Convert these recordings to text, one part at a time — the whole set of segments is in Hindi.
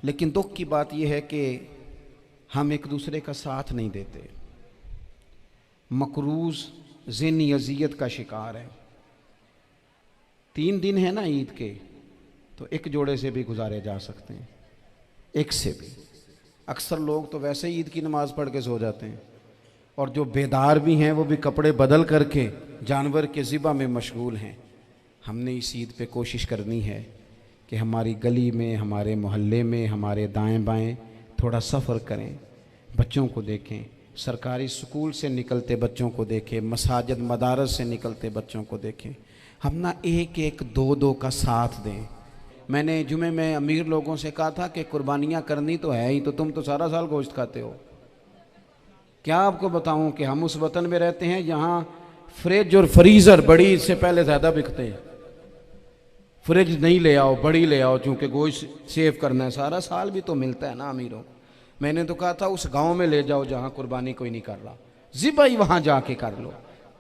लेकिन दुख की बात यह है कि हम एक दूसरे का साथ नहीं देते। मकरूज ज़हनी अजियत का शिकार है। 3 दिन है ना ईद के, तो एक जोड़े से भी गुजारे जा सकते हैं, एक से भी। अक्सर लोग तो वैसे ही ईद की नमाज़ पढ़ के सो जाते हैं, और जो बेदार भी हैं वो भी कपड़े बदल करके जानवर के ज़िबा में मशगूल हैं। हमने इस ईद पे कोशिश करनी है कि हमारी गली में, हमारे मोहल्ले में, हमारे दाएं बाएं थोड़ा सफ़र करें, बच्चों को देखें, सरकारी स्कूल से निकलते बच्चों को देखें, मसाजिद मदारस से निकलते बच्चों को देखें। हम ना एक एक दो दो का साथ दें। मैंने जुमे में अमीर लोगों से कहा था कि कुर्बानियाँ करनी तो है ही, तो तुम तो सारा साल गोश्त खाते हो। क्या आपको बताऊं कि हम उस वतन में रहते हैं जहाँ फ्रिज और फ्रीज़र बड़ी इससे पहले ज़्यादा बिकते हैं। फ्रिज नहीं ले आओ, बड़ी ले आओ, चूँकि गोश्त सेव करना है, सारा साल भी तो मिलता है ना अमीरों। मैंने तो कहा था उस गांव में ले जाओ जहाँ कुर्बानी कोई नहीं कर रहा, ज़िबा ही वहाँ जाके कर लो।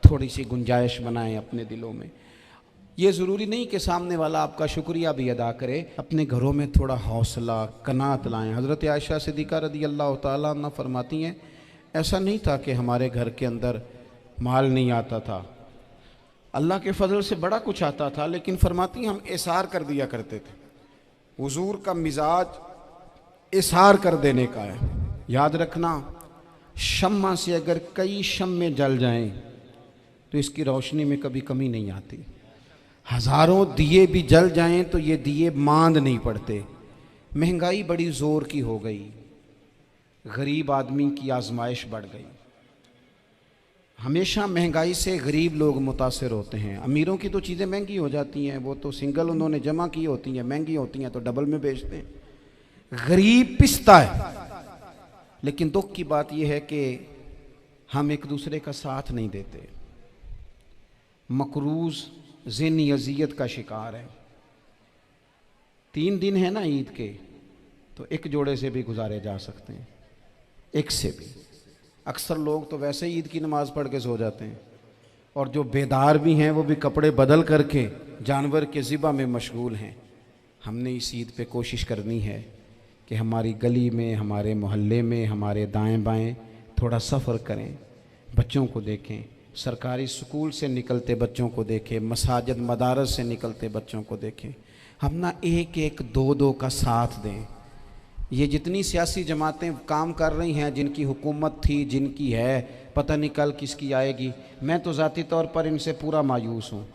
थोड़ी सी गुंजाइश बनाएं अपने दिलों में। ये ज़रूरी नहीं कि सामने वाला आपका शुक्रिया भी अदा करे, अपने घरों में थोड़ा हौसला कनात लाएं। हज़रत आयशा सिद्दीक़ा रज़ी अल्लाह तआला अन्हा फरमाती हैं, ऐसा नहीं था कि हमारे घर के अंदर माल नहीं आता था, अल्लाह के फजल से बड़ा कुछ आता था, लेकिन फरमाती हम इसार कर दिया करते थे। हुजूर का मिजाज इसार कर देने का है। याद रखना, शम्मा से अगर कई शम्मे जल जाएं तो इसकी रोशनी में कभी कमी नहीं आती। हज़ारों दिए भी जल जाएं तो ये दिए मांद नहीं पड़ते। महंगाई बड़ी ज़ोर की हो गई, गरीब आदमी की आजमाइश बढ़ गई। हमेशा महंगाई से गरीब लोग मुतासिर होते हैं। अमीरों की तो चीज़ें महंगी हो जाती हैं, वो तो सिंगल उन्होंने जमा की होती हैं, महंगी होती हैं तो डबल में बेचते हैं। गरीब पिसता है। लेकिन दुख की बात यह है कि हम एक दूसरे का साथ नहीं देते। मकरूज ज़हनी अजियत का शिकार है। 3 दिन है ना ईद के, तो एक जोड़े से भी गुजारे जा सकते हैं, एक से भी। अक्सर लोग तो वैसे ही ईद की नमाज़ पढ़ के सो जाते हैं, और जो बेदार भी हैं वो भी कपड़े बदल करके जानवर के ज़िबा में मशगूल हैं। हमने इस ईद पे कोशिश करनी है कि हमारी गली में, हमारे मोहल्ले में, हमारे दाएं बाएं थोड़ा सफ़र करें, बच्चों को देखें, सरकारी स्कूल से निकलते बच्चों को देखें, मसाजिद मदारस से निकलते बच्चों को देखें। हम ना एक एक दो दो का साथ दें। ये जितनी सियासी जमातें काम कर रही हैं, जिनकी हुकूमत थी, जिनकी है, पता नहीं कल किसकी आएगी, मैं तो ज़ाती तौर पर इनसे पूरा मायूस हूँ।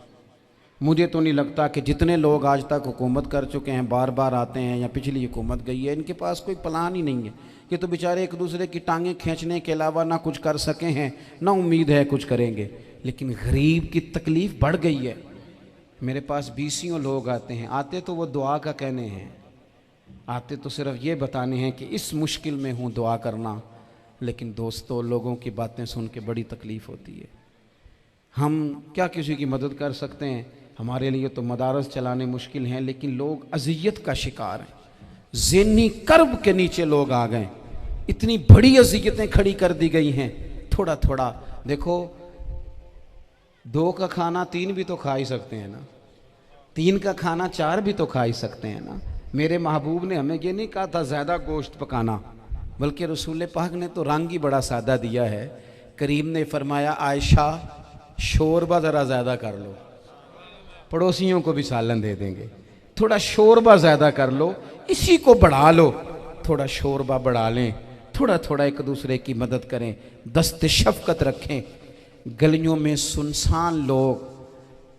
मुझे तो नहीं लगता कि जितने लोग आज तक हुकूमत कर चुके हैं, बार बार आते हैं या पिछली हुकूमत गई है, इनके पास कोई प्लान ही नहीं है। ये तो बेचारे एक दूसरे की टांगें खींचने के अलावा ना कुछ कर सके हैं, ना उम्मीद है कुछ करेंगे। लेकिन गरीब की तकलीफ़ बढ़ गई है। मेरे पास 20 लोग आते हैं, आते तो वो दुआ का कहने हैं, आते तो सिर्फ ये बताने हैं कि इस मुश्किल में हूँ, दुआ करना। लेकिन दोस्तों, लोगों की बातें सुन के बड़ी तकलीफ़ होती है। हम क्या किसी की मदद कर सकते हैं? हमारे लिए तो मदारस चलाने मुश्किल हैं, लेकिन लोग अजियत का शिकार हैं। ज़हनी कर्ब के नीचे लोग आ गए, इतनी बड़ी अजियतें खड़ी कर दी गई हैं। थोड़ा थोड़ा देखो, 2 का खाना 3 भी तो खा ही सकते हैं ना, 3 का खाना 4 भी तो खा ही सकते हैं ना। मेरे महबूब ने हमें ये नहीं कहा था ज़्यादा गोश्त पकाना, बल्कि रसूल पाक ने तो रंग ही बड़ा सादा दिया है। करीम ने फरमाया, आयशा शोरबा ज़रा ज़्यादा कर लो, पड़ोसियों को भी सालन दे देंगे, थोड़ा शोरबा ज़्यादा कर लो, इसी को बढ़ा लो, थोड़ा शोरबा बढ़ा लें, थोड़ा थोड़ा एक दूसरे की मदद करें, दस्त शफ़क़त रखें। गलियों में सुनसान लोग,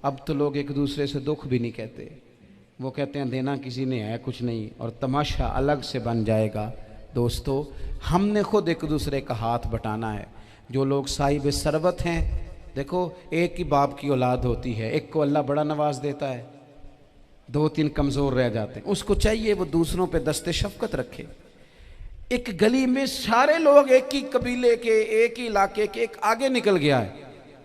अब तो लोग एक दूसरे से दुख भी नहीं कहते, वो कहते हैं देना किसी ने है कुछ नहीं, और तमाशा अलग से बन जाएगा। दोस्तों, हमने खुद एक दूसरे का हाथ बटाना है। जो लोग साहिब सरबत हैं, देखो एक ही बाप की औलाद होती है, एक को अल्लाह बड़ा नवाज देता है, 2-3 कमज़ोर रह जाते हैं, उसको चाहिए वो दूसरों पे दस्ते शफ़क़त रखे। एक गली में सारे लोग एक ही कबीले के, एक ही इलाके के, एक आगे निकल गया है,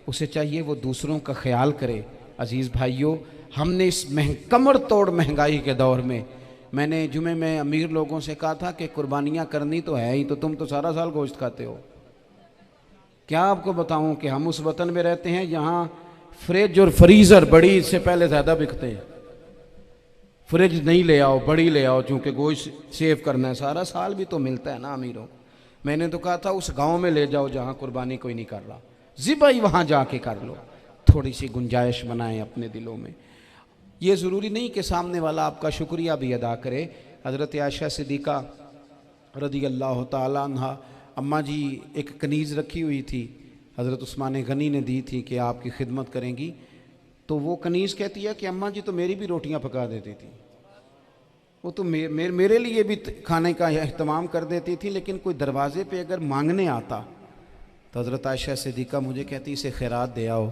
उसे चाहिए वो दूसरों का ख्याल करे। अजीज़ भाइयों, हमने इस कमर तोड़ महंगाई के दौर में, मैंने जुमे में अमीर लोगों से कहा था कि कुर्बानियाँ करनी तो है ही, तो तुम तो सारा साल गोश्त खाते हो। क्या आपको बताऊं कि हम उस वतन में रहते हैं जहाँ फ्रिज और फ्रीज़र बड़ी इससे पहले ज़्यादा बिकते हैं। फ्रिज नहीं ले आओ, बड़ी ले आओ, चूँकि गोश्त सेव करना है, सारा साल भी तो मिलता है ना अमीरों। मैंने तो कहा था उस गांव में ले जाओ जहाँ कुर्बानी कोई नहीं कर रहा, ज़िबा ही वहाँ जाके कर लो। थोड़ी सी गुंजाइश बनाएं अपने दिलों में। ये ज़रूरी नहीं कि सामने वाला आपका शुक्रिया भी अदा करे। हज़रत आयशा सिद्दीक़ा रज़ी अल्लाह ताला अन्हा, अम्मा जी एक कनीज़ रखी हुई थी, हज़रत उस्मान गनी ने दी थी कि आपकी खिदमत करेंगी। तो वो कनीज़ कहती है कि अम्मा जी तो मेरी भी रोटियां पका देती थी, वो तो मेरे लिए भी खाने का अहतमाम कर देती थी, लेकिन कोई दरवाज़े पे अगर मांगने आता तो हज़रत आयशा सिद्दीक़ा मुझे कहती इसे खैरात दे आओ।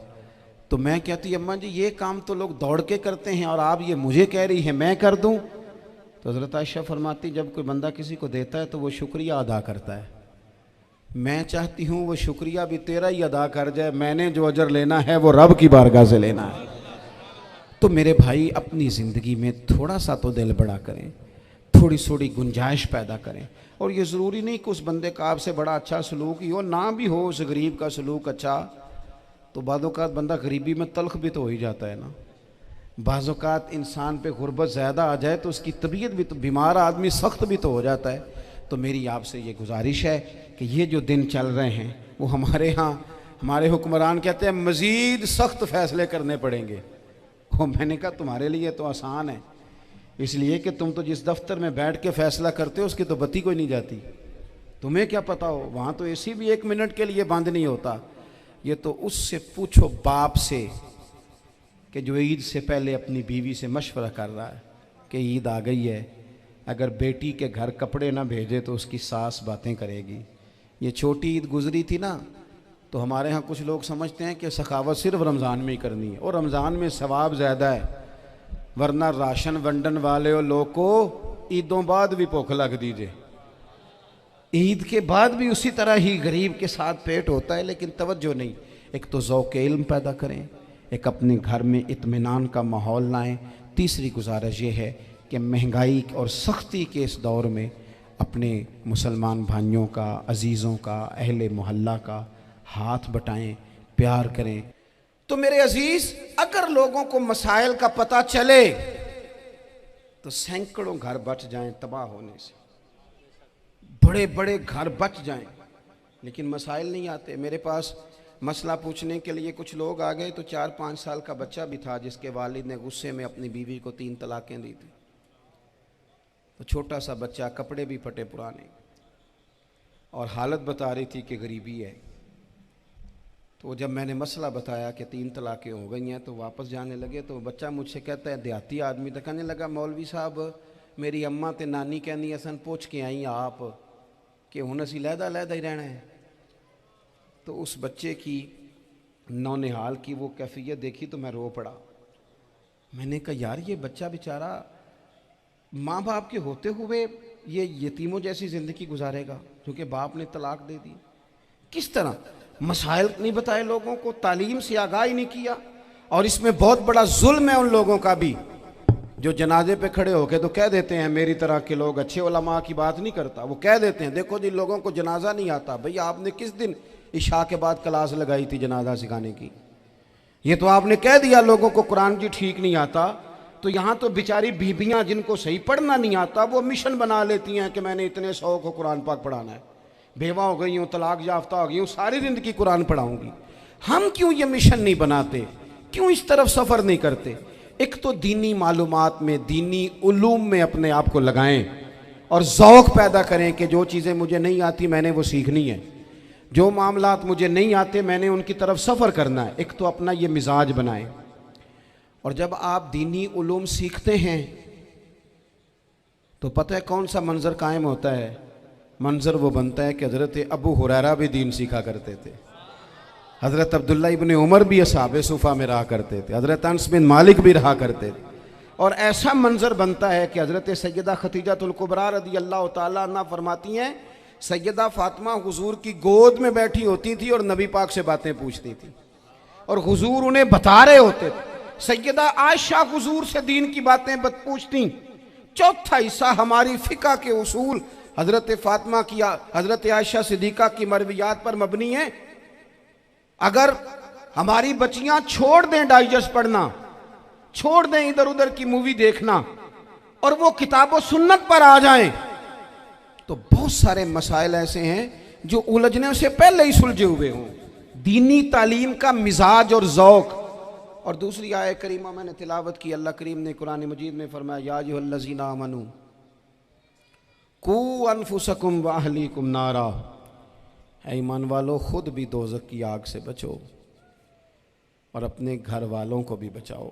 तो मैं कहती अम्मा जी ये काम तो लोग दौड़ के करते हैं और आप ये मुझे कह रही है मैं कर दूं। तो हज़रत आयशा फरमाती जब कोई बंदा किसी को देता है तो वो शुक्रिया अदा करता है। मैं चाहती हूँ वो शुक्रिया भी तेरा ही अदा कर जाए, मैंने जो अजर लेना है वो रब की बारगाह से लेना है। तो मेरे भाई अपनी ज़िंदगी में थोड़ा सा तो दिल बड़ा करें, थोड़ी थोड़ी गुंजाइश पैदा करें। और ये ज़रूरी नहीं कि उस बंदे का आपसे बड़ा अच्छा सलूक ही हो, ना भी हो उस गरीब का सलूक अच्छा, तो बाज़-औक़ात बंदा गरीबी में तल्ख भी तो हो ही जाता है ना। बाज़-औक़ात इंसान पे गुर्बत ज़्यादा आ जाए तो उसकी तबीयत भी तो, बीमार आदमी सख्त भी तो हो जाता है। तो मेरी आपसे ये गुजारिश है कि ये जो दिन चल रहे हैं वो हमारे यहाँ हमारे हुक्मरान कहते हैं मज़ीद सख्त फ़ैसले करने पड़ेंगे। वो मैंने कहा तुम्हारे लिए तो आसान है, इसलिए कि तुम तो जिस दफ्तर में बैठ के फ़ैसला करते हो उसकी तो बत्ती कोई नहीं जाती, तुम्हें क्या पता हो, वहाँ तो एसी भी 1 मिनट के लिए बंद नहीं होता। ये तो उससे पूछो बाप से कि जो ईद से पहले अपनी बीवी से मशवरा कर रहा है कि ईद आ गई है, अगर बेटी के घर कपड़े ना भेजे तो उसकी सास बातें करेगी। ये छोटी ईद गुजरी थी ना, तो हमारे यहाँ कुछ लोग समझते हैं कि सखावत सिर्फ रमज़ान में ही करनी है और रमज़ान में सवाब ज़्यादा है, वरना राशन वंडन वाले और लोग को ईदों बाद भी भूख लग दीजिए, ईद के बाद भी उसी तरह ही गरीब के साथ पेट होता है, लेकिन तवज्जो नहीं। एक तो ज़ौक़ इल्म पैदा करें, एक अपने घर में इत्मीनान का माहौल लाएं। तीसरी गुजारिश ये है कि महंगाई और सख्ती के इस दौर में अपने मुसलमान भाइयों का, अजीज़ों का, अहले मोहल्ला का हाथ बटाएं, प्यार करें। तो मेरे अजीज़, अगर लोगों को मसाइल का पता चले तो सैकड़ों घर बच जाएं तबाह होने से, बड़े बड़े घर बच जाएं, लेकिन मसाइल नहीं आते। मेरे पास मसला पूछने के लिए कुछ लोग आ गए तो 4-5 साल का बच्चा भी था जिसके वालिद ने गुस्से में अपनी बीवी को 3 तलाक़ें दी थी। तो छोटा सा बच्चा, कपड़े भी फटे पुराने, और हालत बता रही थी कि गरीबी है। तो जब मैंने मसला बताया कि 3 तलाक़ें हो गई हैं तो वापस जाने लगे। तो बच्चा मुझसे कहता है, देहाती आदमी, तो कहने लगा मौलवी साहब मेरी अम्मा ते नानी कहनी असन पूछ के आई आप कि हुण असीं लहदा लहदा ही रहना है। तो उस बच्चे की नौनिहाल की वो कैफियत देखी तो मैं रो पड़ा। मैंने कहा यार ये बच्चा बेचारा माँ बाप के होते हुए ये यतीमों जैसी ज़िंदगी गुजारेगा क्योंकि बाप ने तलाक दे दी। किस तरह मसाइल नहीं बताए लोगों को, तालीम से आगाही नहीं किया। और इसमें बहुत बड़ा जुल्म है उन लोगों का भी जो जनाजे पे खड़े होके तो कह देते हैं, मेरी तरह के लोग अच्छे उलमा की बात नहीं करता, वो कह देते हैं देखो जी लोगों को जनाजा नहीं आता। भैया आपने किस दिन इशा के बाद क्लास लगाई थी जनाजा सिखाने की? ये तो आपने कह दिया लोगों को कुरान जी ठीक नहीं आता। तो यहाँ तो बेचारी बीबियाँ जिनको सही पढ़ना नहीं आता वो मिशन बना लेती हैं कि मैंने इतने शौक हो कुरान पाक पढ़ाना है, बेवा हो गई हूँ, तलाक याफ्ता हो गई हूँ, सारी ज़िंदगी कुरान पढ़ाऊँगी। हम क्यों ये मिशन नहीं बनाते, क्यों इस तरफ सफ़र नहीं करते? एक तो दीनी मालूमात में, दीनी उलूम में अपने आप को लगाएं और ज़ौक़ पैदा करें कि जो चीज़ें मुझे नहीं आती मैंने वो सीखनी है, जो मामलात मुझे नहीं आते मैंने उनकी तरफ सफ़र करना है। एक तो अपना ये मिजाज बनाएं। और जब आप दीनी उलूम सीखते हैं तो पता है कौन सा मंज़र कायम होता है? मंज़र वो बनता है कि हज़रत अबू हुरैरा भी दीन सीखा करते थे, हज़रत अब्दुल्ला इब्न उमर भी असहाबे सुफ़ा में रहा करते थे, हज़रत अनस बिन मालिक भी रहा करते थे। और ऐसा मंज़र बनता है कि हज़रत सैयदा खतीजतुल कुबरा रज़ी अल्लाह ताला अन्हा फरमाती हैं, सैयदा फ़ातिमा हुज़ूर की गोद में बैठी होती थी और नबी पाक से बातें पूछती थी और हुज़ूर उन्हें बता रहे होते थे। सैयदा आयशा हुज़ूर से दीन की बातें पूछती। चौथा हिस्सा हमारी फ़िक़्ह के उसूल हज़रत फ़ातिमा की, हज़रत आयशा सिद्दीक़ा की मरवियात पर मबनी है। अगर हमारी बच्चियां छोड़ दें डाइजेस्ट पढ़ना, छोड़ दें इधर उधर की मूवी देखना, और वो किताब व सुन्नत पर आ जाएं, तो बहुत सारे मसाइल ऐसे हैं जो उलझने से पहले ही सुलझे हुए हों। दीनी तालीम का मिजाज और ज़ौक़। और दूसरी आयत करीमा मैंने तिलावत की, अल्लाह करीम ने कुरान मजीद में फरमाया, या अय्युहल्लज़ीना आमनू कू अनफुसकुम व अहलीकुम नारा, ऐ ईमान वालो खुद भी दोज़ख की आग से बचो और अपने घर वालों को भी बचाओ।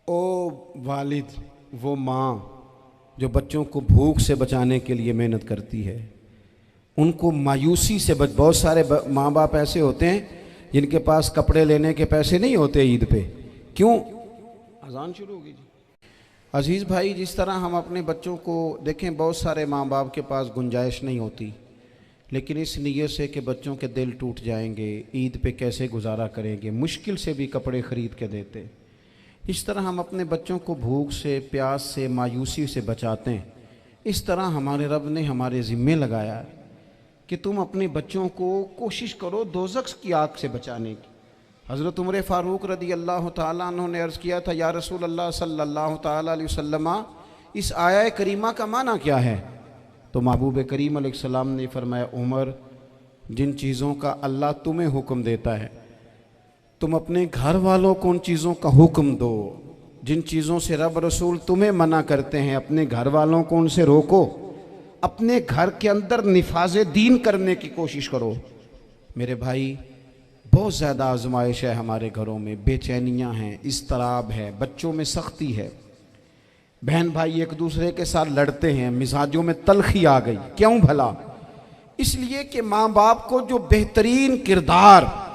ओ वालिद, वो माँ जो बच्चों को भूख से बचाने के लिए मेहनत करती है, उनको मायूसी से बहुत सारे माँ बाप ऐसे होते हैं जिनके पास कपड़े लेने के पैसे नहीं होते ईद पे। क्यों? अजान शुरू होगी जी। अजीज़ भाई, जिस तरह हम अपने बच्चों को देखें, बहुत सारे माँ बाप के पास गुंजाइश नहीं होती, लेकिन इस नीयत से कि बच्चों के दिल टूट जाएंगे, ईद पे कैसे गुजारा करेंगे, मुश्किल से भी कपड़े ख़रीद के देते। इस तरह हम अपने बच्चों को भूख से, प्यास से, मायूसी से बचाते हैं। इस तरह हमारे रब ने हमारे ज़िम्मे लगाया है कि तुम अपने बच्चों को कोशिश करो दोज़ख की आग से बचाने की। हज़रत उमर फ़ारूक रदी अल्लाह ताला अन्हु ने अर्ज़ किया था, या रसूल अल्लाह सल्लल्लाहु ताला अलैहि वसल्लम, इस आया करीमा का माना क्या है? तो महबूब करीम अलैहिस्सलाम ने फरमाया, उमर, जिन चीज़ों का अल्लाह तुम्हें हुक्म देता है तुम अपने घर वालों को उन चीज़ों का हुक्म दो। जिन चीज़ों से रब रसूल तुम्हें मना करते हैं अपने घर वालों को उनसे रोको। अपने घर के अंदर निफाज दीन करने की कोशिश करो। मेरे भाई, बहुत ज़्यादा आजमाइश है हमारे घरों में, बेचैनियाँ हैं, इस्तराब है, बच्चों में सख्ती है, बहन भाई एक दूसरे के साथ लड़ते हैं, मिजाजों में तलखी आ गई। क्यों भला? इसलिए कि माँ बाप को जो बेहतरीन किरदार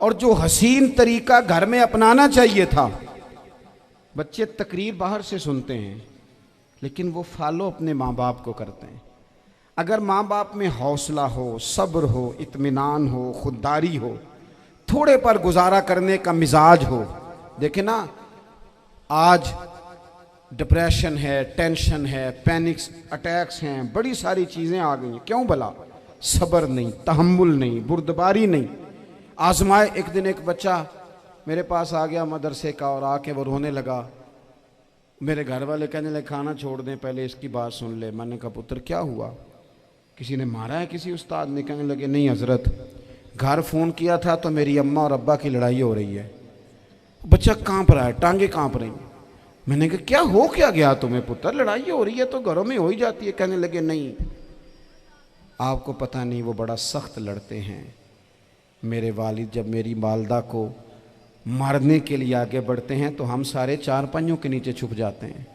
और जो हसीन तरीका घर में अपनाना चाहिए था, बच्चे तकरीर बाहर से सुनते हैं लेकिन वो फॉलो अपने माँ बाप को करते हैं। अगर माँ बाप में हौसला हो, सब्र हो, इत्मीनान हो, खुददारी हो, थोड़े पर गुजारा करने का मिजाज हो। देखे ना, आज डिप्रेशन है, टेंशन है, पैनिक्स अटैक्स हैं, बड़ी सारी चीज़ें आ गई हैं। क्यों भला? सब्र नहीं, तहम्मुल नहीं, बुर्दबारी नहीं। आजमाए। एक दिन एक बच्चा मेरे पास आ गया मदरसे का और आके वो रोने लगा। मेरे घर वाले कहने लगे, खाना छोड़ दें, पहले इसकी बात सुन ले। मैंने कहा, पुत्र क्या हुआ? किसी ने मारा है? किसी उस्ताद ने? कहने लगे, नहीं हजरत, घर फ़ोन किया था तो मेरी अम्मा और अब्बा की लड़ाई हो रही है। बच्चा कांप रहा है, टांगे कांप रही हैं। मैंने कहा, क्या हो क्या गया तुम्हें पुत्र? लड़ाई हो रही है तो घरों में हो ही जाती है। कहने लगे, नहीं आपको पता नहीं, वो बड़ा सख्त लड़ते हैं। मेरे वालिद जब मेरी वालदा को मारने के लिए आगे बढ़ते हैं तो हम सारे चारपाइयों के नीचे छुप जाते हैं,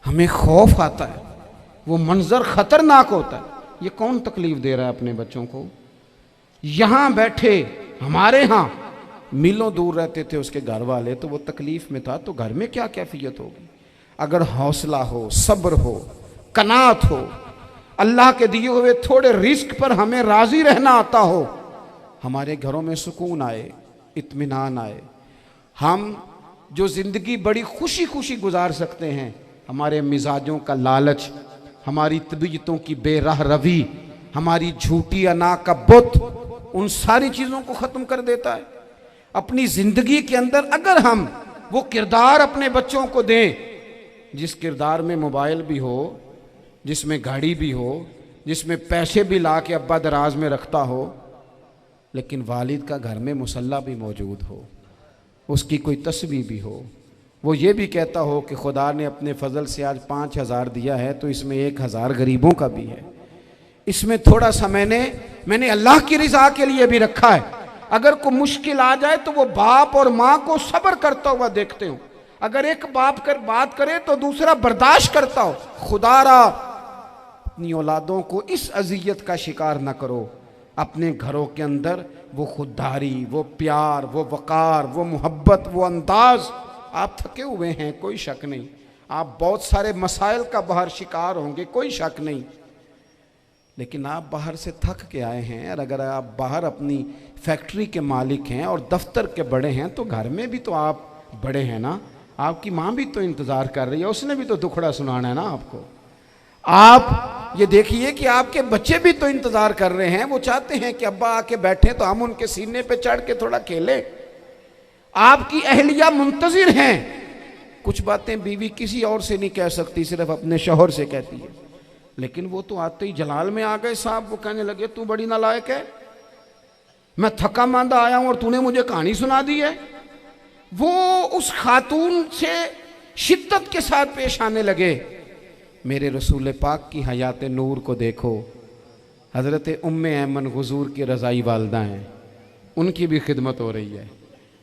हमें खौफ आता है, वो मंजर खतरनाक होता है। ये कौन तकलीफ दे रहा है अपने बच्चों को? यहाँ बैठे हमारे यहाँ मीलों दूर रहते थे उसके घर वाले, तो वो तकलीफ में था, तो घर में क्या कैफियत होगी? अगर हौसला हो, सब्र हो, कनात हो, अल्लाह के दिए हुए थोड़े रिस्क पर हमें राजी रहना आता हो, हमारे घरों में सुकून आए, इत्मीनान आए, हम जो ज़िंदगी बड़ी खुशी खुशी गुजार सकते हैं। हमारे मिजाजों का लालच, हमारी तबीयतों की बेराह रवी, हमारी झूठी अना का बुत, उन सारी चीज़ों को ख़त्म कर देता है। अपनी ज़िंदगी के अंदर अगर हम वो किरदार अपने बच्चों को दें, जिस किरदार में मोबाइल भी हो, जिसमें गाड़ी भी हो, जिसमें पैसे भी ला के अब्बा दराज में रखता हो, लेकिन वालिद का घर में मुसल्ला भी मौजूद हो, उसकी कोई तस्वीर भी हो, वो ये भी कहता हो कि खुदा ने अपने फजल से आज 5,000 दिया है तो इसमें 1,000 गरीबों का भी है, इसमें थोड़ा सा मैंने अल्लाह की रिज़ा के लिए भी रखा है। अगर कोई मुश्किल आ जाए तो वो बाप और माँ को सब्र करता हुआ देखते हो। अगर एक बाप कर बात करे तो दूसरा बर्दाश्त करता हो। खुदारा अपनी औलादों को इस अजियत का शिकार न करो। अपने घरों के अंदर वो खुददारी, वो प्यार, वो वक़ार, वो मोहब्बत, वो अंदाज। आप थके हुए हैं, कोई शक नहीं, आप बहुत सारे मसाइल का बाहर शिकार होंगे, कोई शक नहीं, लेकिन आप बाहर से थक के आए हैं। और अगर आप बाहर अपनी फैक्ट्री के मालिक हैं और दफ्तर के बड़े हैं तो घर में भी तो आप बड़े हैं ना। आपकी माँ भी तो इंतज़ार कर रही है, उसने भी तो दुखड़ा सुनाना है ना आपको। आप ये देखिए कि आपके बच्चे भी तो इंतज़ार कर रहे हैं, वो चाहते हैं कि अब्बा आके बैठे तो हम उनके सीने पे चढ़ के थोड़ा खेलें। आपकी अहलिया मुंतज़िर हैं कुछ बातें बीवी किसी और से नहीं कह सकती, सिर्फ अपने शौहर से कहती है। लेकिन वो तो आते ही जलाल में आ गए साहब। वो कहने लगे तू बड़ी नालायक है, मैं थका मांदा आया हूं और तूने मुझे कहानी सुना दी है। वो उस खातून से शिद्दत के साथ पेश आने लगे। मेरे रसूल पाक की हयात नूर को देखो, हज़रत उम्मे ऐमन हुजूर की रज़ाई वालदा हैं, उनकी भी खिदमत हो रही है।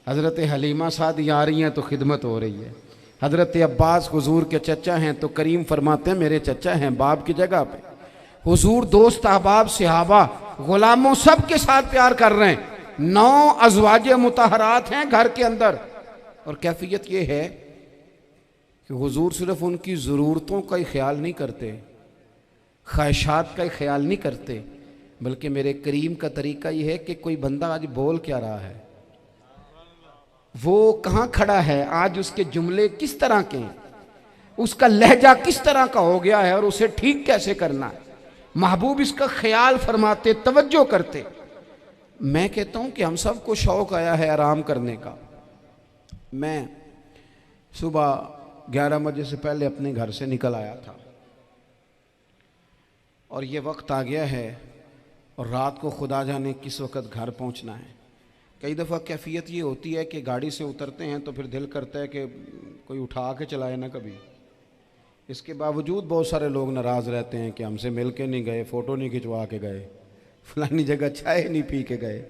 हज़रत हलीमा सादी आ रही हैं तो खिदमत हो रही है। हज़रत अब्बास हुजूर के चचा हैं तो करीम फरमाते हैं मेरे चचा हैं बाप की जगह पे। हुजूर दोस्त अहबाब सहाबा गुलामों सब के साथ प्यार कर रहे हैं। 9 अज़वाज मुतहरात हैं घर के अंदर। और कैफियत ये है कि हुजूर सिर्फ उनकी ज़रूरतों का ही ख्याल नहीं करते, ख्वाहिशात का ही ख्याल नहीं करते, बल्कि मेरे करीम का तरीका ये है कि कोई बंदा आज बोल क्या रहा है, वो कहाँ खड़ा है, आज उसके जुमले किस तरह के हैं, उसका लहजा किस तरह का हो गया है और उसे ठीक कैसे करना है। महबूब इसका ख्याल फरमाते, तवज्जो करते। मैं कहता हूँ कि हम सबको शौक़ आया है आराम करने का। मैं सुबह 11 बजे से पहले अपने घर से निकल आया था और ये वक्त आ गया है और रात को खुदा जाने किस वक़्त घर पहुंचना है। कई दफ़ा कैफियत ये होती है कि गाड़ी से उतरते हैं तो फिर दिल करता है कि कोई उठा के चलाए ना कभी। इसके बावजूद बहुत सारे लोग नाराज़ रहते हैं कि हमसे मिल के नहीं गए, फ़ोटो नहीं खिंचवा के गए, फलानी जगह चाय नहीं पी के गए।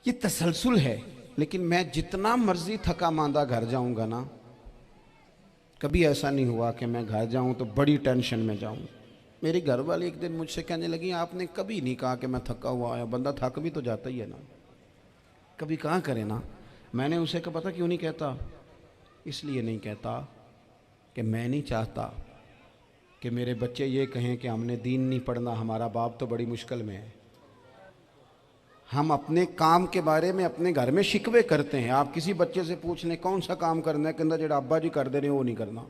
ये तसलसल है। लेकिन मैं जितना मर्ज़ी थका मांदा घर जाऊँगा ना, कभी ऐसा नहीं हुआ कि मैं घर जाऊँ तो बड़ी टेंशन में जाऊँ। मेरी घर वाली एक दिन मुझसे कहने लगी आपने कभी नहीं कहा कि मैं थका हुआ आया। बंदा थक भी तो जाता ही है ना, कभी कहाँ करे ना। मैंने उसे कहा पता क्यों नहीं कहता, इसलिए नहीं कहता कि मैं नहीं चाहता कि मेरे बच्चे ये कहें कि हमने दीन नहीं पढ़ना, हमारा बाप तो बड़ी मुश्किल में है। हम अपने काम के बारे में अपने घर में शिकवे करते हैं। आप किसी बच्चे से पूछ लें कौन सा काम करना है, कहता जो अब्बा जी कर दे रहे वो नहीं करना।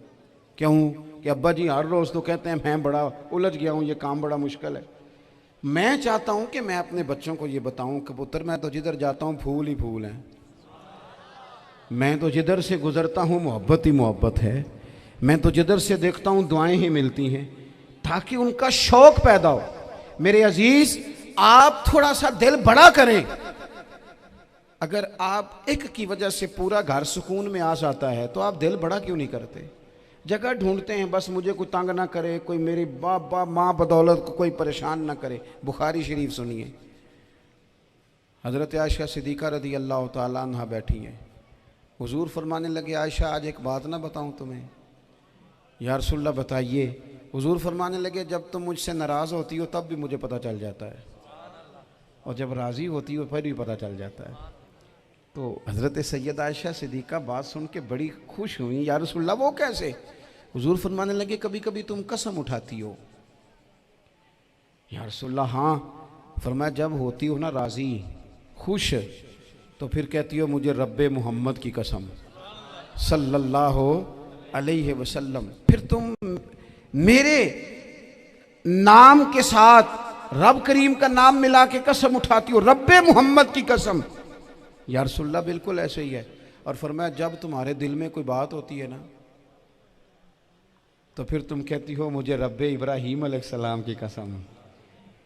क्यों कि अब्बा जी हर रोज़ तो कहते हैं मैं बड़ा उलझ गया हूँ, ये काम बड़ा मुश्किल है। मैं चाहता हूँ कि मैं अपने बच्चों को ये बताऊँ कि पुत्र मैं तो जिधर जाता हूँ फूल ही फूल हैं, मैं तो जिधर से गुज़रता हूँ मोहब्बत ही मोहब्बत है, मैं तो जिधर से देखता हूँ दुआएं ही मिलती हैं, ताकि उनका शौक़ पैदा हो। मेरे अजीज़ आप थोड़ा सा दिल बड़ा करें। अगर आप एक की वजह से पूरा घर सुकून में आ जाता है तो आप दिल बड़ा क्यों नहीं करते। जगह ढूंढते हैं बस मुझे कोई तंग ना करे, कोई मेरी बाप माँ बदौलत को कोई परेशान ना करे। बुखारी शरीफ सुनिए, हज़रत आयशा सिद्दीक़ा रज़ी अल्लाह ताला अन्हा बैठी हैं। हुजूर फरमाने लगे आयशा आज एक बात ना बताऊं तुम्हें। या रसूलल्लाह बताइए। हुजूर फरमाने लगे जब तुम मुझसे नाराज़ होती हो तब भी मुझे पता चल जाता है और जब राज़ी होती हो फिर भी पता चल जाता है। तो हज़रत सैयद आयशा सिद्दीक़ा बात सुन के बड़ी खुश हुई। या रसूलल्लाह वो कैसे। हुजूर फरमाने लगे कभी कभी तुम कसम उठाती हो। या रसूलल्लाह हाँ। फरमाया जब होती हो ना राज़ी खुश तो फिर कहती हो मुझे रब्बे मोहम्मद की कसम सल्लल्लाहु अलैहि वसल्लम। फिर तुम मेरे नाम के साथ रब करीम का नाम मिला के कसम उठाती हो, रब्बे मोहम्मद की कसम। या रसूलल्लाह बिल्कुल ऐसे ही है। और फरमाया जब तुम्हारे दिल में कोई बात होती है ना तो फिर तुम कहती हो मुझे रब्बे इब्राहीम अलैहिस्सलाम की कसम,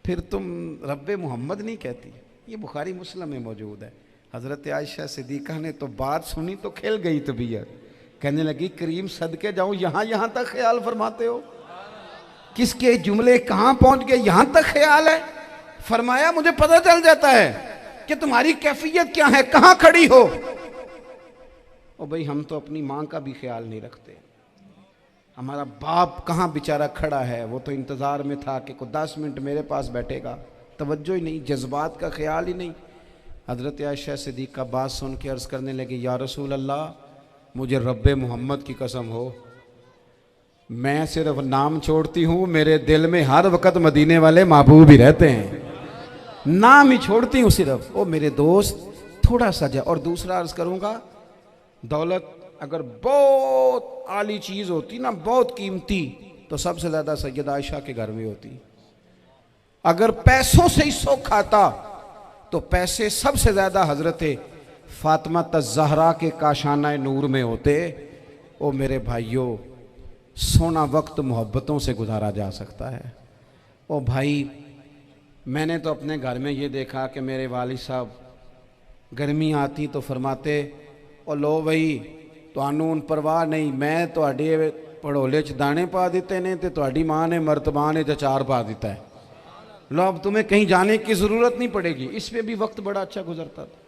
फिर तुम रब्बे मोहम्मद नहीं कहती। ये बुखारी मुस्लिम में मौजूद है। हज़रत आयशा सिद्दीक़ा ने तो बात सुनी तो खिल गई तबीयत, कहने लगी करीम सदके जाऊँ यहाँ तक ख्याल फरमाते हो, किसके जुमले कहाँ पहुँच गए यहाँ तक ख्याल है। फरमाया मुझे पता चल जाता है कि तुम्हारी कैफियत क्या है, कहाँ खड़ी हो। और भाई हम तो अपनी माँ का भी ख्याल नहीं रखते। हमारा बाप कहाँ बेचारा खड़ा है, वो तो इंतज़ार में था कि कोई 10 मिनट मेरे पास बैठेगा, तवज्जो ही नहीं, जज्बात का ख्याल ही नहीं। हज़रत आयशा सिद्दीक़ा बात सुन के अर्ज़ करने लगे या रसूल अल्लाह मुझे रब्बे मोहम्मद की कसम हो, मैं सिर्फ नाम छोड़ती हूँ, मेरे दिल में हर वक़्त मदीने वाले महबूब ही रहते हैं, नाम ही छोड़ती हूँ सिर्फ। ओ मेरे दोस्त थोड़ा सा जा। और दूसरा अर्ज़ करूँगा, दौलत अगर बहुत आली चीज़ होती ना, बहुत कीमती, तो सबसे ज़्यादा सैयदा आयशा के घर में होती। अगर पैसों से ही शौक़ आता तो पैसे सबसे ज़्यादा हज़रत फ़ातिमा ज़हरा के काशाना नूर में होते। ओ मेरे भाइयों, सोना वक्त मोहब्बतों से गुजारा जा सकता है। ओ भाई, मैंने तो अपने घर में ये देखा कि मेरे वालिद साहब गर्मी आती तो फरमाते, ओ लो भाई तुहानू हुण परवाह नहीं, मैं तुहाडे पड़ोले च दाने पा दिते ने ते तुहाडी माँ ने मर्तबान च अचार पा दिता है, लो अब तुम्हें कहीं जाने की ज़रूरत नहीं पड़ेगी। इस पे भी वक्त बड़ा अच्छा गुजरता था।